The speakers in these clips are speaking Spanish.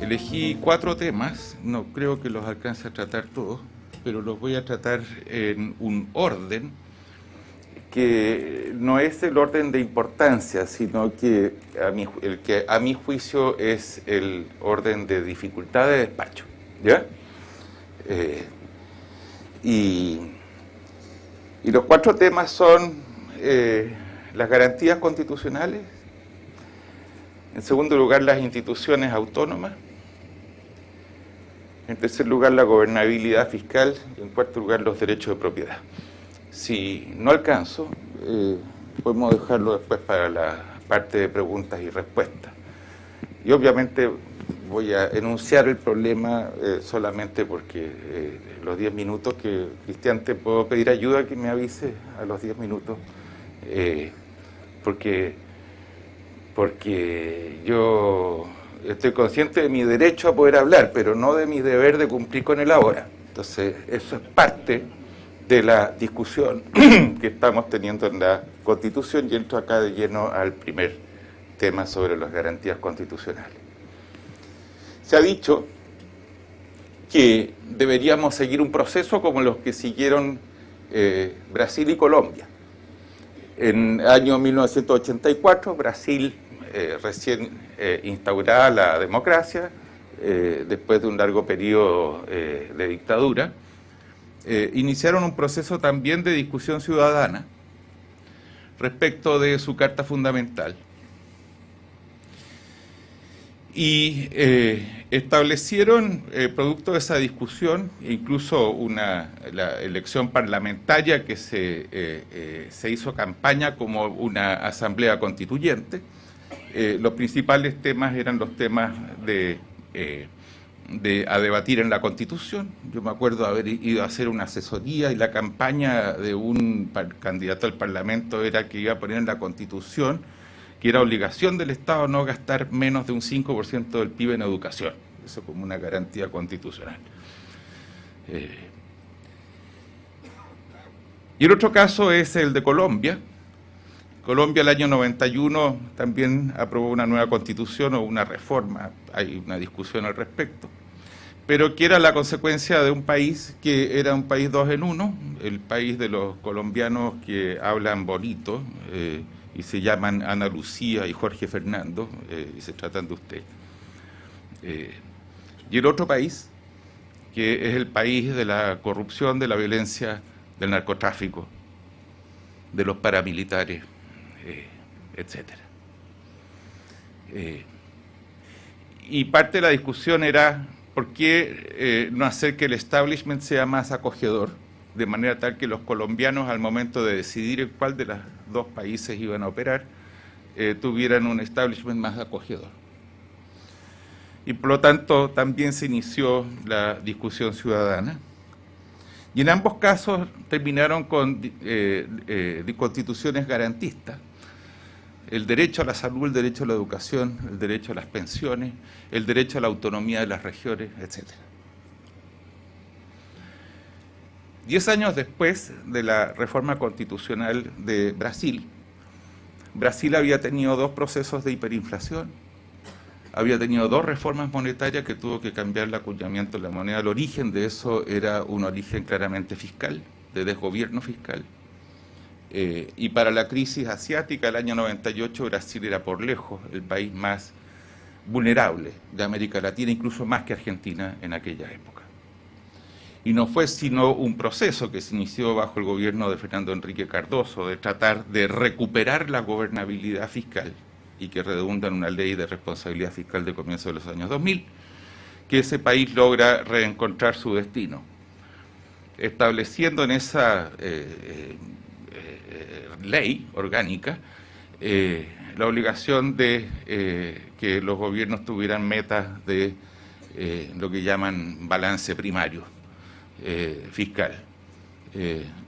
Elegí 4 temas, no creo que los alcance a tratar todos, pero los voy a tratar en un orden que no es el orden de importancia, sino que el que a mi juicio es el orden de dificultad de despacho, ¿ya? Y los 4 temas son las garantías constitucionales, en segundo lugar las instituciones autónomas, en tercer lugar la gobernabilidad fiscal y en cuarto lugar los derechos de propiedad. Si no alcanzo, podemos dejarlo después para la parte de preguntas y respuestas. Y obviamente voy a enunciar el problema solamente porque los 10 minutos que, Cristian, te puedo pedir ayuda que me avise a los 10 minutos, porque yo estoy consciente de mi derecho a poder hablar, pero no de mi deber de cumplir con el ahora. Entonces, eso es parte de la discusión que estamos teniendo en la Constitución, y entro acá de lleno al primer tema sobre las garantías constitucionales. Se ha dicho que deberíamos seguir un proceso como los que siguieron Brasil y Colombia. En el año 1984, Brasil recién instaurada la democracia, después de un largo periodo de dictadura, iniciaron un proceso también de discusión ciudadana respecto de su Carta Fundamental y establecieron, producto de esa discusión, incluso la elección parlamentaria que se hizo campaña como una asamblea constituyente. Los principales temas eran los temas a debatir en la Constitución. Yo me acuerdo haber ido a hacer una asesoría y la campaña de un candidato al Parlamento era que iba a poner en la Constitución que era obligación del Estado no gastar menos de un 5% del PIB en educación. Eso como una garantía constitucional. Y el otro caso es el de Colombia. Colombia el año 91 también aprobó una nueva constitución o una reforma, hay una discusión al respecto, pero que era la consecuencia de un país que era un país 2 en 1, el país de los colombianos que hablan bonito y se llaman Ana Lucía y Jorge Fernando y se tratan de usted. Y el otro país, que es el país de la corrupción, de la violencia, del narcotráfico, de los paramilitares, etcétera. Y parte de la discusión era por qué no hacer que el establishment sea más acogedor, de manera tal que los colombianos al momento de decidir en cuál de los 2 países iban a operar, tuvieran un establishment más acogedor. Y por lo tanto también se inició la discusión ciudadana. Y en ambos casos terminaron con constituciones garantistas. El derecho a la salud, el derecho a la educación, el derecho a las pensiones, el derecho a la autonomía de las regiones, etc. 10 años después de la reforma constitucional de Brasil, Brasil había tenido 2 procesos de hiperinflación, había tenido 2 reformas monetarias que tuvo que cambiar el acuñamiento de la moneda. El origen de eso era un origen claramente fiscal, de desgobierno fiscal. Y para la crisis asiática del año 98, Brasil era por lejos el país más vulnerable de América Latina, incluso más que Argentina en aquella época. Y no fue sino un proceso que se inició bajo el gobierno de Fernando Henrique Cardoso de tratar de recuperar la gobernabilidad fiscal y que redunda en una ley de responsabilidad fiscal de comienzo de los años 2000, que ese país logra reencontrar su destino, estableciendo en esa ley orgánica la obligación de que los gobiernos tuvieran metas de lo que llaman balance primario fiscal,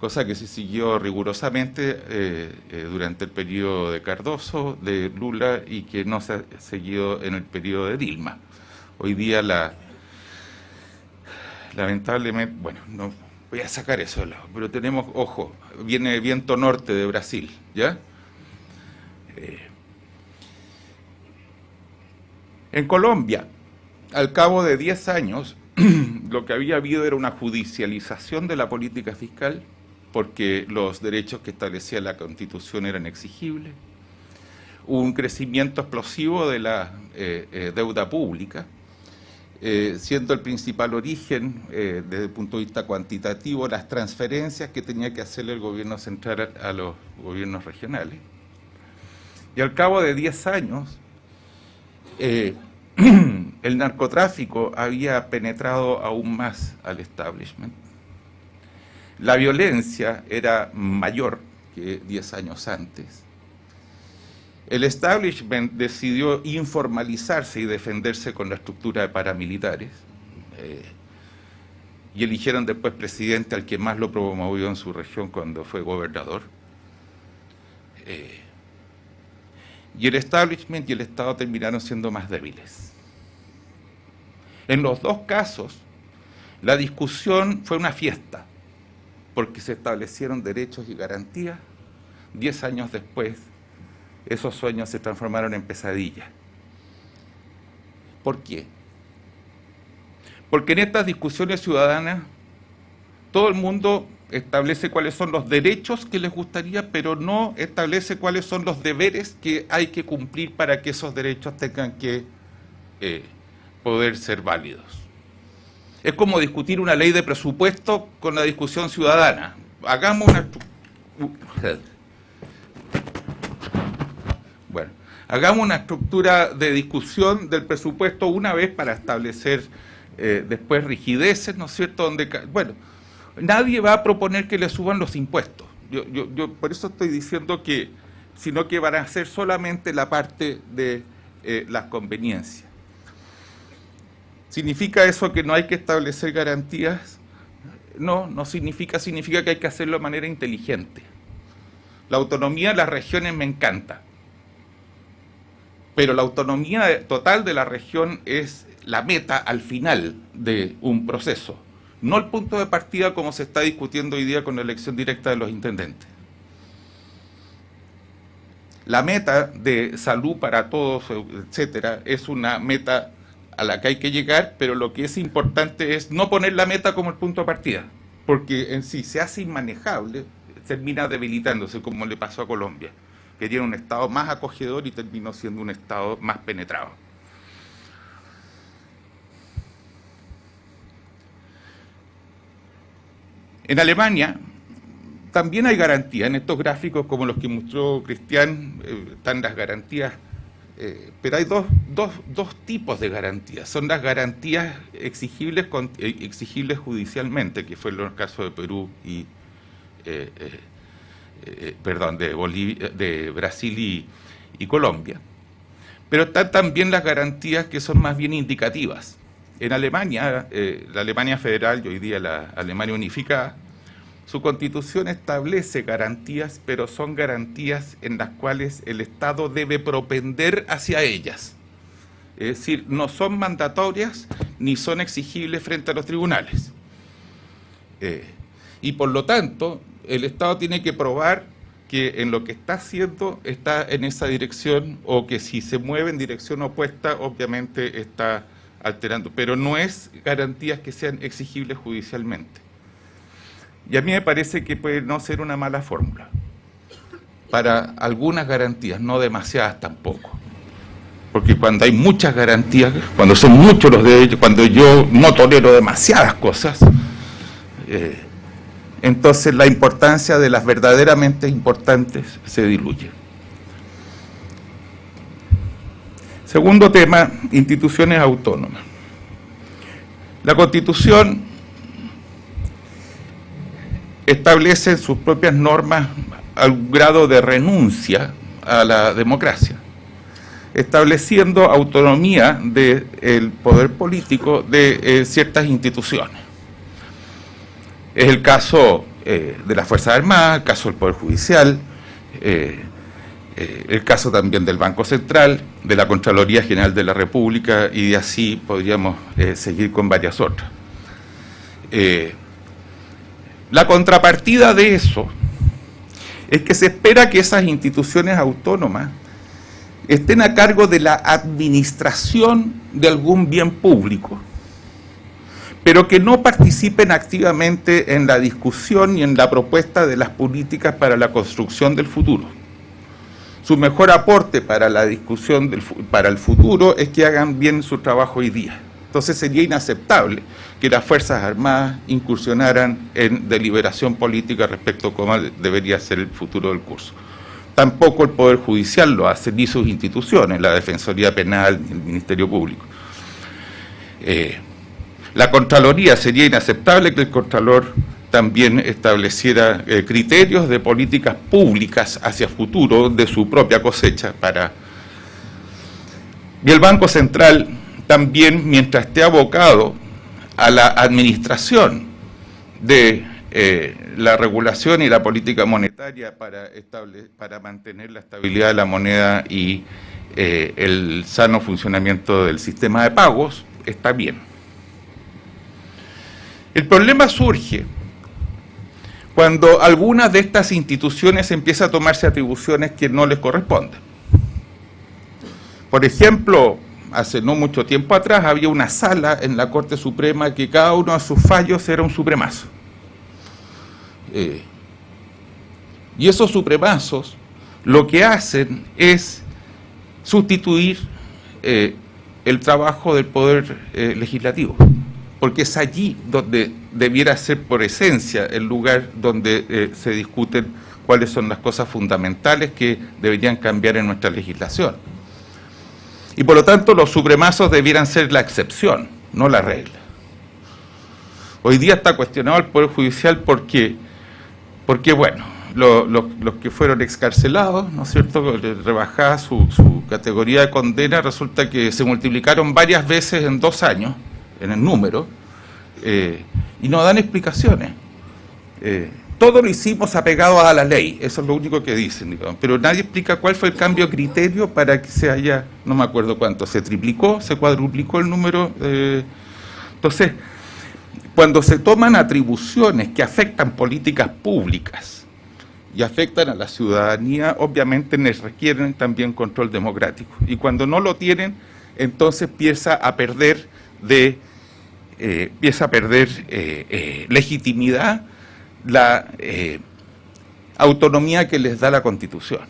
cosa que se siguió rigurosamente durante el periodo de Cardoso, de Lula, y que no se ha seguido en el periodo de Dilma. Hoy día lamentablemente, bueno, no Voy a sacar eso de lado, pero tenemos, ojo, viene viento norte de Brasil, ¿ya? En Colombia, al cabo de 10 años, lo que había habido era una judicialización de la política fiscal, porque los derechos que establecía la Constitución eran exigibles, un crecimiento explosivo de la deuda pública, siendo el principal origen, desde el punto de vista cuantitativo, las transferencias que tenía que hacerle el gobierno central a los gobiernos regionales. Y al cabo de 10 años, el narcotráfico había penetrado aún más al establishment. La violencia era mayor que 10 años antes. El establishment decidió informalizarse y defenderse con la estructura de paramilitares, y eligieron después presidente al que más lo promovió en su región cuando fue gobernador. Y el establishment y el Estado terminaron siendo más débiles. En los dos casos, la discusión fue una fiesta, porque se establecieron derechos y garantías. 10 años después, esos sueños se transformaron en pesadillas. ¿Por qué? Porque en estas discusiones ciudadanas, todo el mundo establece cuáles son los derechos que les gustaría, pero no establece cuáles son los deberes que hay que cumplir para que esos derechos tengan que poder ser válidos. Es como discutir una ley de presupuesto con la discusión ciudadana. Hagamos una estructura de discusión del presupuesto una vez para establecer después rigideces, ¿no es cierto? Bueno, nadie va a proponer que le suban los impuestos. Yo por eso estoy diciendo que, sino que van a ser solamente la parte de las conveniencias. ¿Significa eso que no hay que establecer garantías? No significa, significa que hay que hacerlo de manera inteligente. La autonomía de las regiones me encanta, pero la autonomía total de la región es la meta al final de un proceso, no el punto de partida como se está discutiendo hoy día con la elección directa de los intendentes. La meta de salud para todos, etcétera, es una meta a la que hay que llegar, pero lo que es importante es no poner la meta como el punto de partida, porque en sí se hace inmanejable, termina debilitándose, como le pasó a Colombia, que tiene un Estado más acogedor y terminó siendo un Estado más penetrado. En Alemania también hay garantías. En estos gráficos, como los que mostró Cristian, están las garantías, pero hay dos tipos de garantías. Son las garantías exigibles judicialmente, que fue el caso de Perú y de Brasil y Colombia. Pero están también las garantías que son más bien indicativas. En Alemania, la Alemania federal y hoy día la Alemania unificada, su constitución establece garantías, pero son garantías en las cuales el Estado debe propender hacia ellas. Es decir, no son mandatorias ni son exigibles frente a los tribunales. Y por lo tanto, el Estado tiene que probar que en lo que está haciendo está en esa dirección, o que si se mueve en dirección opuesta, obviamente está alterando, pero no es garantías que sean exigibles judicialmente. Y a mí me parece que puede no ser una mala fórmula para algunas garantías, no demasiadas tampoco. Porque cuando hay muchas garantías, cuando son muchos los derechos, cuando yo no tolero demasiadas cosas, entonces la importancia de las verdaderamente importantes se diluye. Segundo tema, instituciones autónomas. La Constitución establece en sus propias normas algún grado de renuncia a la democracia, estableciendo autonomía del poder político de ciertas instituciones. Es el caso de las Fuerzas Armadas, el caso del Poder Judicial, el caso también del Banco Central, de la Contraloría General de la República, y así podríamos seguir con varias otras. La contrapartida de eso es que se espera que esas instituciones autónomas estén a cargo de la administración de algún bien público, pero que no participen activamente en la discusión y en la propuesta de las políticas para la construcción del futuro. Su mejor aporte para la discusión para el futuro es que hagan bien su trabajo hoy día. Entonces sería inaceptable que las Fuerzas Armadas incursionaran en deliberación política respecto a cómo debería ser el futuro del curso. Tampoco el Poder Judicial lo hace, ni sus instituciones, la Defensoría Penal, ni el Ministerio Público. La Contraloría, sería inaceptable que el Contralor también estableciera criterios de políticas públicas hacia el futuro de su propia cosecha Y el Banco Central también, mientras esté abocado a la administración de la regulación y la política monetaria para mantener la estabilidad de la moneda y el sano funcionamiento del sistema de pagos, está bien. El problema surge cuando algunas de estas instituciones empiezan a tomarse atribuciones que no les corresponden. Por ejemplo, hace no mucho tiempo atrás había una sala en la Corte Suprema que cada uno de sus fallos era un supremazo. Y esos supremazos lo que hacen es sustituir el trabajo del Poder Legislativo, porque es allí donde debiera ser por esencia el lugar donde se discuten cuáles son las cosas fundamentales que deberían cambiar en nuestra legislación. Y por lo tanto los supremazos debieran ser la excepción, no la regla. Hoy día está cuestionado el Poder Judicial porque bueno, los que fueron excarcelados, ¿no es cierto?, rebajada su categoría de condena, resulta que se multiplicaron varias veces en 2 años, en el número, y no dan explicaciones. Todo lo hicimos apegado a la ley, eso es lo único que dicen, digamos, pero nadie explica cuál fue el cambio de criterio para que se haya, no me acuerdo cuánto, se triplicó, se cuadruplicó el número. Entonces, cuando se toman atribuciones que afectan políticas públicas y afectan a la ciudadanía, obviamente les requieren también control democrático. Y cuando no lo tienen, entonces empieza a perder legitimidad la autonomía que les da la Constitución.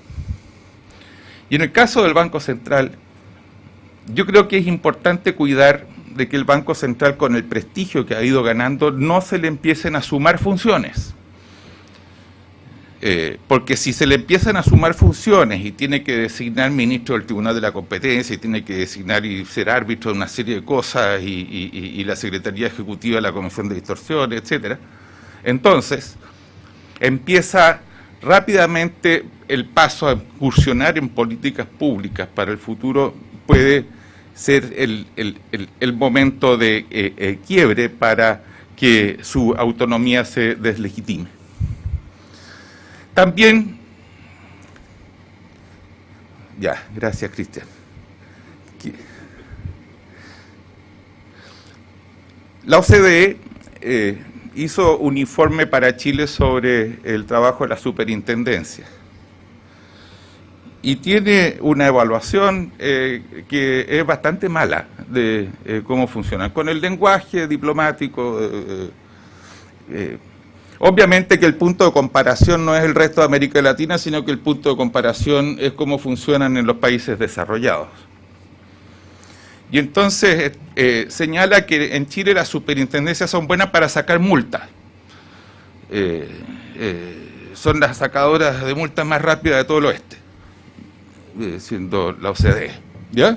Y en el caso del Banco Central, yo creo que es importante cuidar de que el Banco Central, con el prestigio que ha ido ganando, no se le empiecen a sumar funciones. Porque si se le empiezan a sumar funciones y tiene que designar ministro del Tribunal de la Competencia y tiene que designar y ser árbitro de una serie de cosas y la Secretaría Ejecutiva de la Comisión de Distorsiones, etcétera, entonces empieza rápidamente el paso a incursionar en políticas públicas para el futuro. Puede ser el momento de quiebre para que su autonomía se deslegitime. También, gracias, Cristian. La OCDE hizo un informe para Chile sobre el trabajo de la superintendencia y tiene una evaluación que es bastante mala de cómo funciona, con el lenguaje diplomático. Obviamente que el punto de comparación no es el resto de América Latina, sino que el punto de comparación es cómo funcionan en los países desarrollados. Y entonces señala que en Chile las superintendencias son buenas para sacar multas. Son las sacadoras de multas más rápidas de todo el oeste, siendo la OCDE, ¿ya?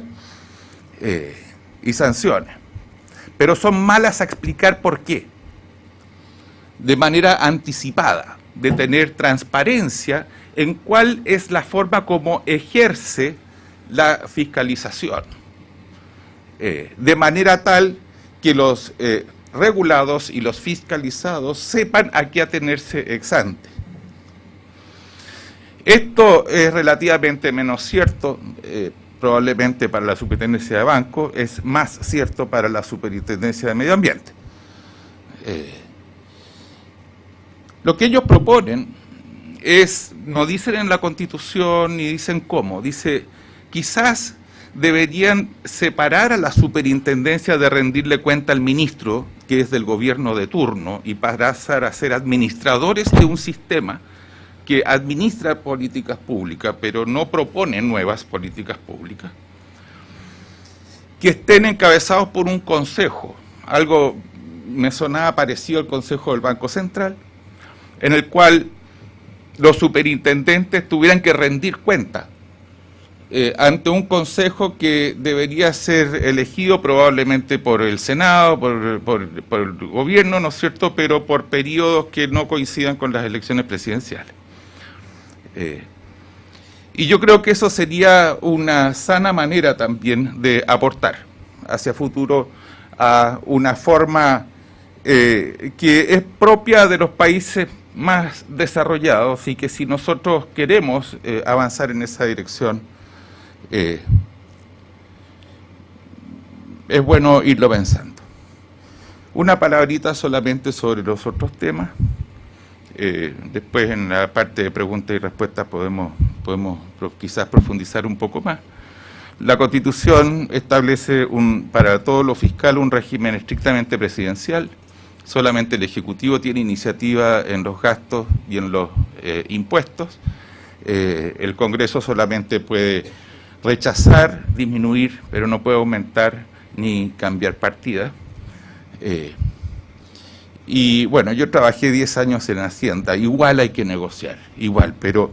Y sanciones. Pero son malas a explicar por qué. De manera anticipada, de tener transparencia en cuál es la forma como ejerce la fiscalización. De manera tal que los regulados y los fiscalizados sepan a qué atenerse ex ante. Esto es relativamente menos cierto, probablemente para la Superintendencia de Banco, es más cierto para la Superintendencia de Medio Ambiente. Lo que ellos proponen es, no dicen en la Constitución ni dicen cómo, dice, quizás deberían separar a la superintendencia de rendirle cuenta al ministro, que es del gobierno de turno, y pasar a ser administradores de un sistema que administra políticas públicas, pero no propone nuevas políticas públicas, que estén encabezados por un consejo, algo me sonaba parecido al Consejo del Banco Central, en el cual los superintendentes tuvieran que rendir cuenta ante un consejo que debería ser elegido probablemente por el Senado, por el gobierno, ¿no es cierto?, pero por periodos que no coincidan con las elecciones presidenciales. Y yo creo que eso sería una sana manera también de aportar hacia futuro a una forma que es propia de los países más desarrollados y que si nosotros queremos avanzar en esa dirección, es bueno irlo pensando. Una palabrita solamente sobre los otros temas. Después en la parte de preguntas y respuestas podemos quizás profundizar un poco más. La Constitución establece para todo lo fiscal un régimen estrictamente presidencial. Solamente el Ejecutivo tiene iniciativa en los gastos y en los impuestos. El Congreso solamente puede rechazar, disminuir, pero no puede aumentar ni cambiar partidas. Y bueno, yo trabajé 10 años en Hacienda, igual hay que negociar, igual, pero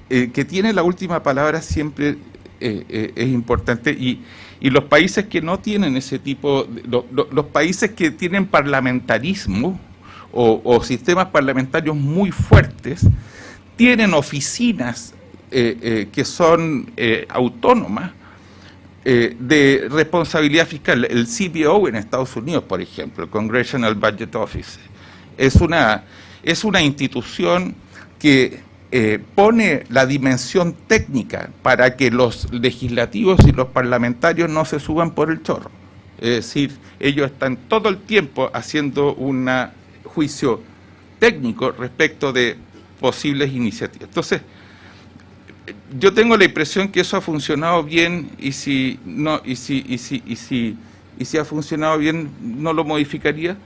que tiene la última palabra siempre es importante y los países que no tienen ese tipo, los países que tienen parlamentarismo o sistemas parlamentarios muy fuertes, tienen oficinas que son autónomas de responsabilidad fiscal. El CBO en Estados Unidos, por ejemplo, el Congressional Budget Office, es una institución que pone la dimensión técnica para que los legislativos y los parlamentarios no se suban por el chorro. Es decir, ellos están todo el tiempo haciendo un juicio técnico respecto de posibles iniciativas. Entonces, yo tengo la impresión que eso ha funcionado bien y si ha funcionado bien no lo modificaría,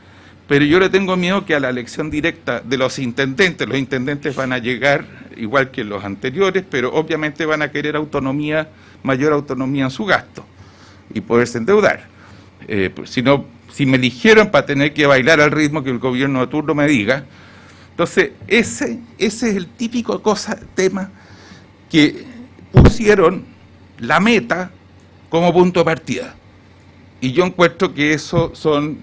pero yo le tengo miedo que a la elección directa de los intendentes van a llegar igual que los anteriores, pero obviamente van a querer mayor autonomía en su gasto y poderse endeudar. Si me eligieron para tener que bailar al ritmo que el gobierno de turno me diga, entonces ese es el típico tema que pusieron la meta como punto de partida. Y yo encuentro que esos son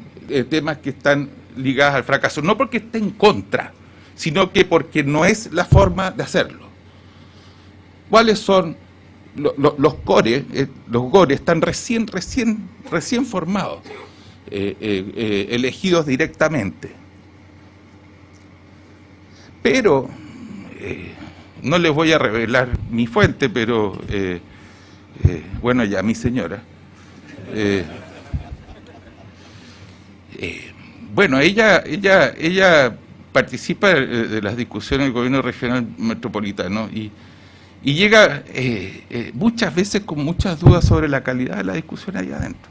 temas que están ligados al fracaso, no porque esté en contra, sino que porque no es la forma de hacerlo. ¿Cuáles son los core? Los GORE están recién formados, elegidos directamente. Pero no les voy a revelar mi fuente, pero bueno, ya mi señora. Bueno, ella participa de las discusiones del gobierno regional metropolitano y llega muchas veces con muchas dudas sobre la calidad de la discusión ahí adentro,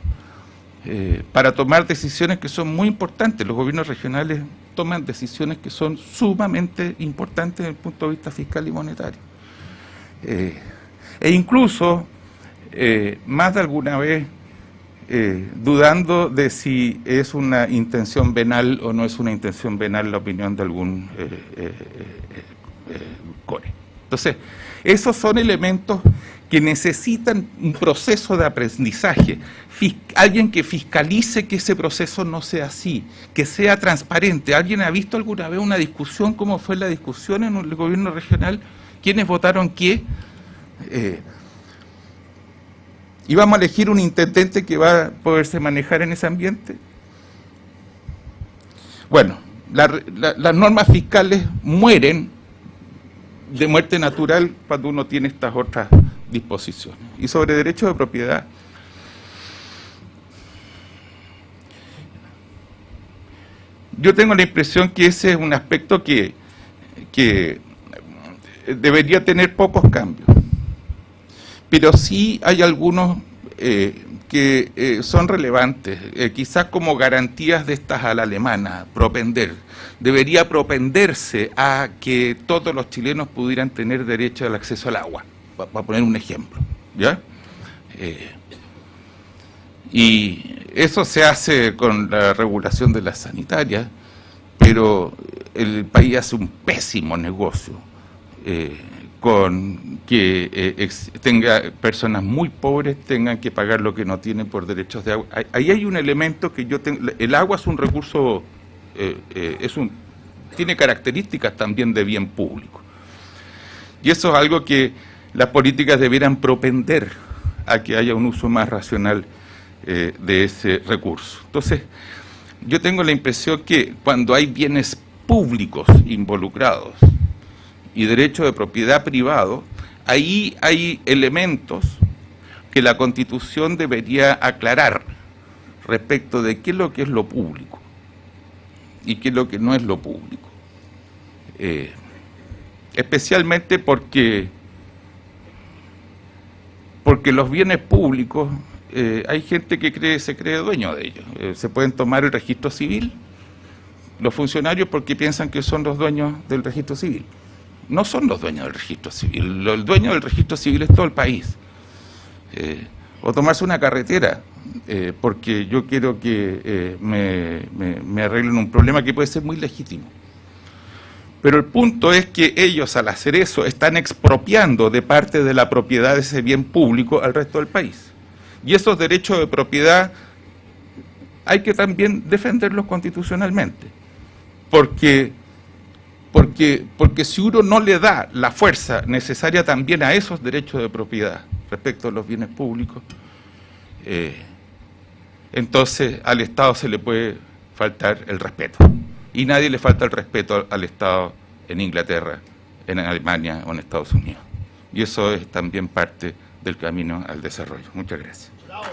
para tomar decisiones que son muy importantes. Los gobiernos regionales toman decisiones que son sumamente importantes desde el punto de vista fiscal y monetario. E incluso, más de alguna vez, dudando de si es una intención venal o no es una intención venal la opinión de algún core. Entonces, esos son elementos que necesitan un proceso de aprendizaje, alguien que fiscalice que ese proceso no sea así, que sea transparente. ¿Alguien ha visto alguna vez una discusión, cómo fue la discusión en el gobierno regional? ¿Quiénes votaron qué? ¿Y vamos a elegir un intendente que va a poderse manejar en ese ambiente? Bueno, las normas fiscales mueren de muerte natural cuando uno tiene estas otras disposiciones. Y sobre derechos de propiedad, yo tengo la impresión que ese es un aspecto que debería tener pocos cambios, pero sí hay algunos que son relevantes, quizás como garantías de estas a la alemana, propender. Debería propenderse a que todos los chilenos pudieran tener derecho al acceso al agua, para poner un ejemplo, ¿ya? Y eso se hace con la regulación de las sanitarias, pero el país hace un pésimo negocio con que tenga personas muy pobres tengan que pagar lo que no tienen por derechos de agua. Ahí hay un elemento que yo tengo. El agua es un recurso, tiene características también de bien público. Y eso es algo que las políticas debieran propender a que haya un uso más racional de ese recurso. Entonces, yo tengo la impresión que cuando hay bienes públicos involucrados y derecho de propiedad privado, ahí hay elementos que la Constitución debería aclarar respecto de qué es lo que es lo público y qué es lo que no es lo público. Especialmente porque los bienes públicos, hay gente que se cree dueño de ellos. Se pueden tomar el registro civil, los funcionarios, porque piensan que son los dueños del registro civil. No son los dueños del registro civil, el dueño del registro civil es todo el país. O tomarse una carretera, porque yo quiero que me arreglen un problema que puede ser muy legítimo. Pero el punto es que ellos, al hacer eso, están expropiando de parte de la propiedad de ese bien público al resto del país. Y esos derechos de propiedad hay que también defenderlos constitucionalmente. Porque si uno no le da la fuerza necesaria también a esos derechos de propiedad respecto a los bienes públicos, entonces al Estado se le puede faltar el respeto. Y nadie le falta el respeto al Estado en Inglaterra, en Alemania o en Estados Unidos. Y eso es también parte del camino al desarrollo. Muchas gracias. Bravo.